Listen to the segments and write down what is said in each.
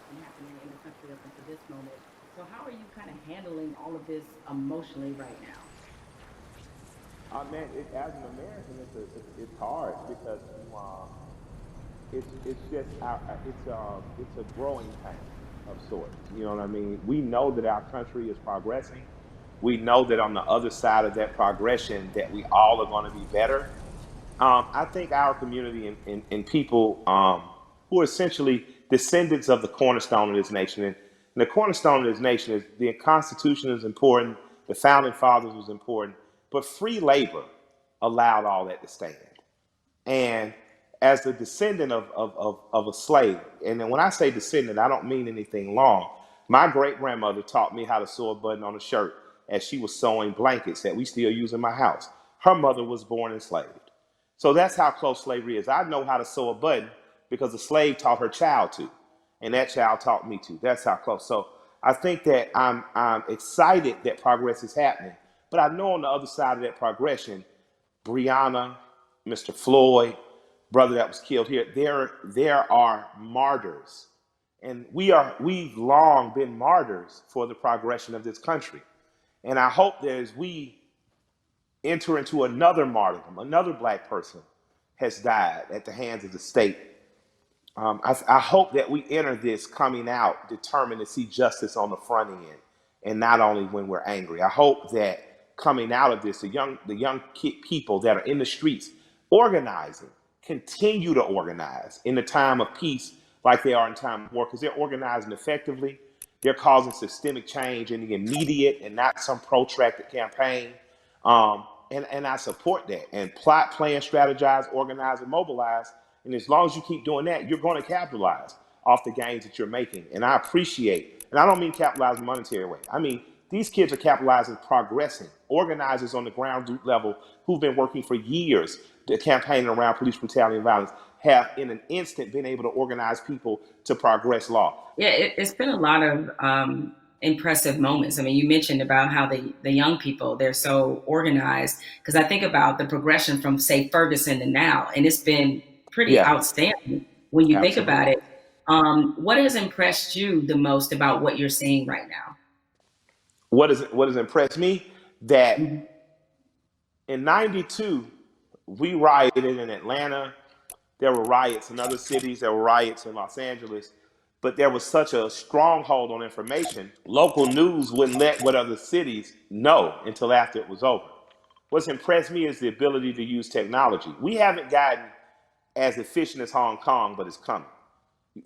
what's been happening in the country up until this moment. So how are you kind of handling all of this emotionally right now? Man, as an American, it's hard because it's just it's a growing pain of sorts. You know what I mean? We know that our country is progressing. We know that on the other side of that progression, that we all are going to be better. I think our community and people who are essentially descendants of the cornerstone of this nation, and the cornerstone of this nation is the Constitution is important, the founding fathers was important, but free labor allowed all that to stand. And as a descendant of a slave, and then when I say descendant, I don't mean anything long. My great grandmother taught me how to sew a button on a shirt as she was sewing blankets that we still use in my house. Her mother was born enslaved. So that's how close slavery is. I know how to sew a button because a slave taught her child to, and that child taught me to. That's how close. So I think that I'm excited that progress is happening, but I know on the other side of that progression, Breonna, Mr. Floyd, brother that was killed here, there are martyrs. And we've long been martyrs for the progression of this country. And I hope that as we enter into another martyrdom, another black person has died at the hands of the state. I hope that we enter this coming out determined to see justice on the front end and not only when we're angry. I hope that coming out of this, the young people that are in the streets organizing, continue to organize in the time of peace like they are in time of war, because they're organizing effectively. They're causing systemic change in the immediate and not some protracted campaign. And I support that. And plot, plan, strategize, organize, and mobilize. And as long as you keep doing that, you're going to capitalize off the gains that you're making. And I appreciate, and I don't mean capitalize in a monetary way. I mean, these kids are capitalizing, progressing. Organizers on the ground level who've been working for years to campaign around police brutality and violence have in an instant been able to organize people to progress law. Yeah, it's been a lot of impressive moments. I mean, you mentioned about how the young people, they're so organized. Because I think about the progression from, say, Ferguson to now, and it's been pretty Yeah, outstanding when you think about absolutely. it. What has impressed you the most about what you're seeing right now? What has impressed me Mhm. that in '92 we rioted in Atlanta. There were riots in other cities. There were riots in Los Angeles. But there was such a stronghold on information. Local news wouldn't let what other cities know until after it was over. What's impressed me is the ability to use technology. We haven't gotten as efficient as Hong Kong, but it's coming.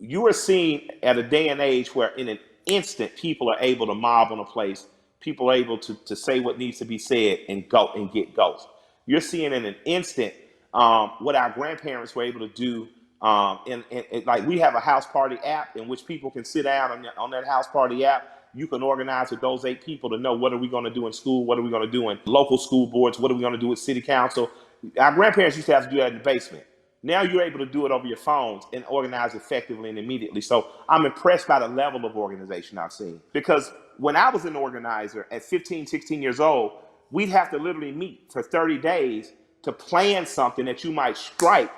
You are seeing at a day and age where in an instant people are able to mob on a place, people are able to say what needs to be said and go and get ghosts. You're seeing in an instant what our grandparents were able to do. Like we have a house party app in which people can sit down on that house party app. You can organize with those 8 people to know what are we going to do in school, what are we going to do in local school boards, what are we going to do with city council. Our grandparents used to have to do that in the basement. Now you're able to do it over your phones and organize effectively and immediately. So I'm impressed by the level of organization I've seen. Because when I was an organizer at 15, 16 years old, we'd have to literally meet for 30 days to plan something that you might strike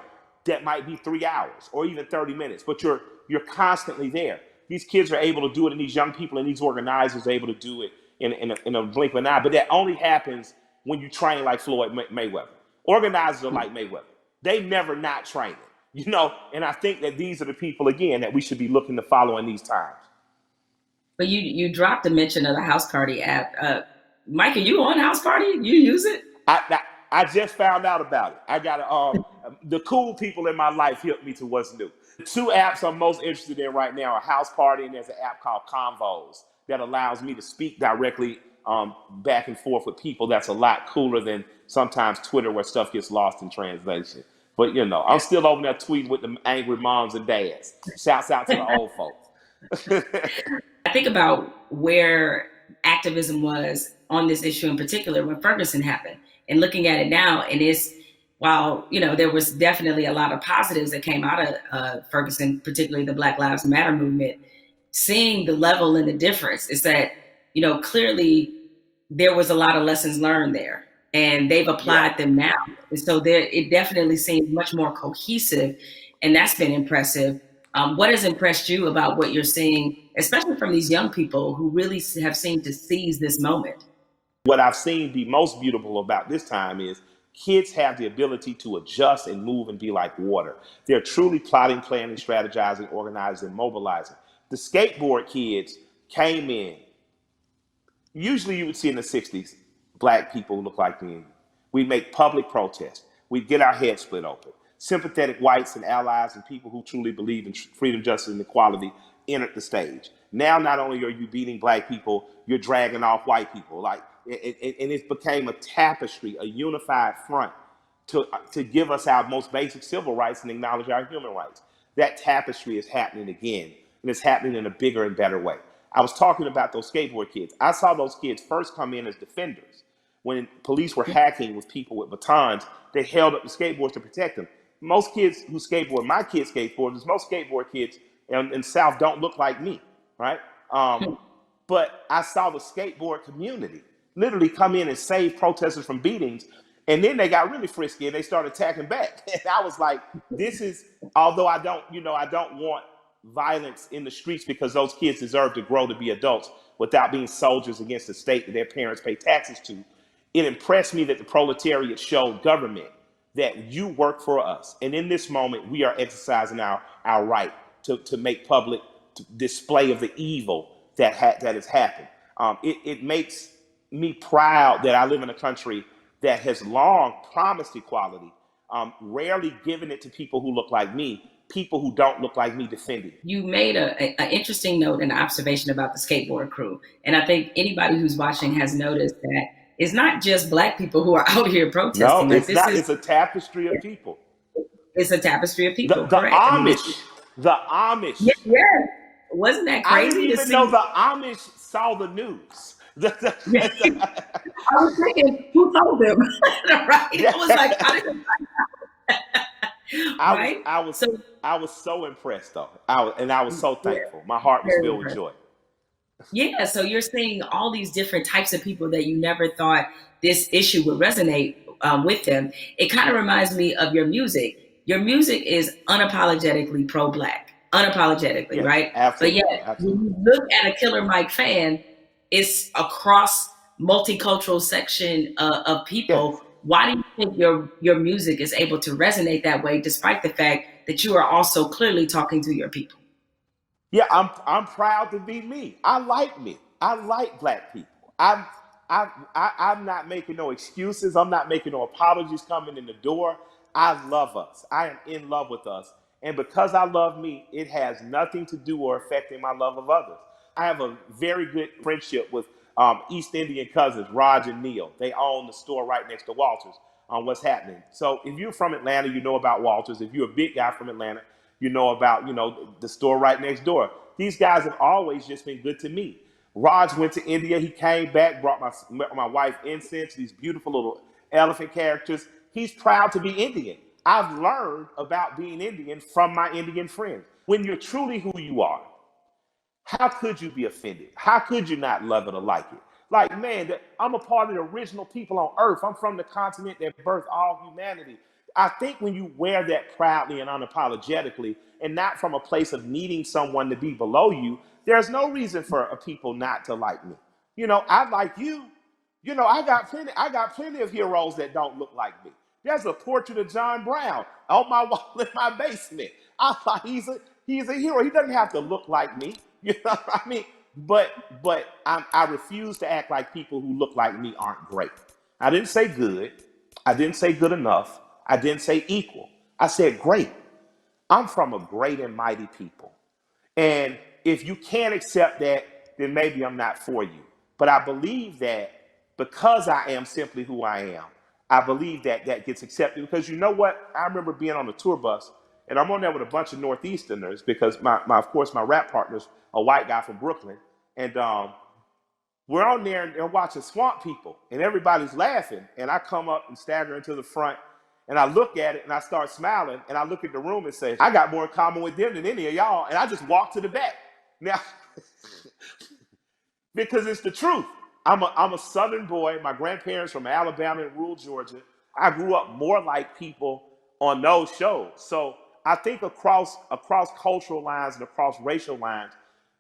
that might be 3 hours or even 30 minutes, but you're constantly there. These kids are able to do it, and these young people and these organizers are able to do it in a blink of an eye. But that only happens when you train like Floyd Mayweather. Organizers are like Mayweather. They never not training, and I think that these are the people, again, that we should be looking to follow in these times. But you dropped the mention of the House Party app. Mike, are you on House Party? You use it? I just found out about it. I got the cool people in my life helped me to what's new. The two apps I'm most interested in right now are House Party, and there's an app called Convos that allows me to speak directly back and forth with people. That's a lot cooler than sometimes Twitter where stuff gets lost in translation. But I'm still over there tweeting with the angry moms and dads. Shouts out to the old folks. I think about where activism was on this issue in particular when Ferguson happened, and looking at it now, and it's while there was definitely a lot of positives that came out of Ferguson, particularly the Black Lives Matter movement. Seeing the level and the difference is that clearly there was a lot of lessons learned there, and they've Yeah. applied them now, and so there it definitely seems much more cohesive, and that's been impressive. What has impressed you about what you're seeing, especially from these young people who really have seemed to seize this moment? What I've seen be most beautiful about this time is kids have the ability to adjust and move and be like water. They're truly plotting, planning, strategizing, organizing, mobilizing. The skateboard kids came in. Usually you would see in the 60s, black people who look like me and you. We'd make public protest. We'd get our heads split open. Sympathetic whites and allies and people who truly believe in freedom, justice, and equality entered the stage. Now, not only are you beating black people, you're dragging off white people. Like, and it became a tapestry, a unified front to give us our most basic civil rights and acknowledge our human rights. That tapestry is happening again, and it's happening in a bigger and better way. I was talking about those skateboard kids. I saw those kids first come in as defenders. When police were hacking with people with batons, they held up the skateboards to protect them. Most kids who skateboard, my kids skateboarders, most skateboard kids in South don't look like me, right? But I saw the skateboard community literally come in and save protesters from beatings. And then they got really frisky and they started attacking back. And I was like, this is, although I don't, I don't want violence in the streets because those kids deserve to grow to be adults without being soldiers against the state that their parents pay taxes to. It impressed me that the proletariat showed government that you work for us. And in this moment, we are exercising our right to make public display of the evil that has happened. It makes me proud that I live in a country that has long promised equality, rarely given it to people who look like me, people who don't look like me defending it. You made an interesting note and observation about the skateboard crew. And I think anybody who's watching has noticed that it's not just black people who are out here No, protesting. Like it's this not. is It's a tapestry of people. it's a tapestry of The, people, the correct? I mean, Amish, the Amish. yeah, yeah. Wasn't that I didn't crazy to even know see? the Amish saw the news. I was thinking, who told them? Right? I was like, Yeah. how did I was right? I was So I was so impressed though. I was so yeah, thankful. My heart was very filled with impressive. joy. Yeah, so you're seeing all these different types of people that you never thought this issue would resonate with them. It kind of reminds me of your music. Your music is unapologetically pro-black, unapologetically, Yes, right? But absolutely, yet, when absolutely. you look at a Killer Mike fan, it's across multicultural section of Yes. people. Why do you think your music is able to resonate that way, despite the fact that you are also clearly talking to your people? Yeah, I'm proud to be me. I like me. I like black people. I'm not making no excuses. I'm not making no apologies coming in the door. I love us. I am in love with us. And because I love me, it has nothing to do or affecting my love of others. I have a very good friendship with East Indian cousins, Raj and Neil. They own the store right next to Walters on what's happening. So if you're from Atlanta, you know about Walters. If you're a big guy from Atlanta, you know about, the store right next door. These guys have always just been good to me. Raj went to India. He came back, brought my wife incense, these beautiful little elephant characters. He's proud to be Indian. I've learned about being Indian from my Indian friends. When you're truly who you are, how could you be offended? How could you not love it or like it? Like, man, I'm a part of the original people on earth. I'm from the continent that birthed all humanity. I think when you wear that proudly and unapologetically, and not from a place of needing someone to be below you, there's no reason for a people not to like me. I like you. I got plenty of heroes that don't look like me. There's a portrait of John Brown on my wall in my basement. I thought he's a hero. He doesn't have to look like me. You know what I mean? But I refuse to act like people who look like me aren't great. I didn't say good. I didn't say good enough. I didn't say equal. I said great. I'm from a great and mighty people. And if you can't accept that, then maybe I'm not for you. But I believe that because I am simply who I am, I believe that that gets accepted. Because you know what? I remember being on a tour bus, and I'm on there with a bunch of Northeasterners because of course, my rap partner's a white guy from Brooklyn. And we're on there and they're watching Swamp People, and everybody's laughing. And I come up and stagger into the front, and I look at it and I start smiling, and I look at the room and say, I got more in common with them than any of y'all. And I just walk to the back. Now, because it's the truth. I'm a Southern boy. My grandparents from Alabama and rural Georgia. I grew up more like people on those shows. So I think across cultural lines and across racial lines,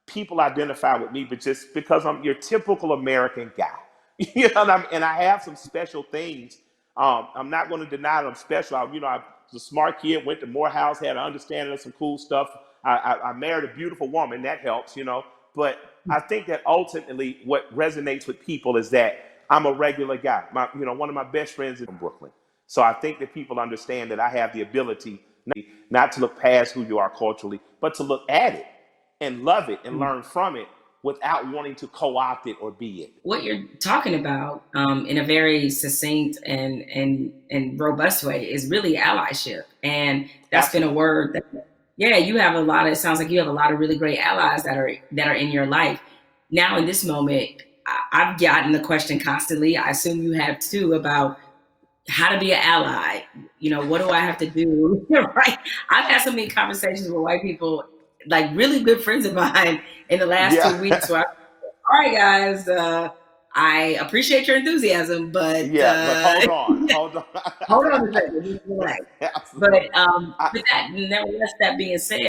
people identify with me, but just because I'm your typical American guy. You know, and I have some special things. I'm not going to deny that I'm special. I was a smart kid, went to Morehouse, had an understanding of some cool stuff. I married a beautiful woman, that helps, But I think that ultimately what resonates with people is that I'm a regular guy. One of my best friends is from Brooklyn. So I think that people understand that I have the ability not to look past who you are culturally, but to look at it and love it and learn from it without wanting to co-opt it or be it. What you're talking about, in a very succinct and robust way, is really allyship, and that's been a Absolutely. word that, yeah, you have a lot of. It sounds like you have a lot of really great allies that are in your life now. In this moment, I've gotten the question constantly. I assume you have too, about how to be an ally. What do I have to do? Right? I've had so many conversations with white people, like really good friends of mine, in the last Yeah. 2 weeks, where all right, guys, I appreciate your enthusiasm, but Yeah, but hold on. hold on a second, just relax. Absolutely. But I, that, nevertheless, that being said,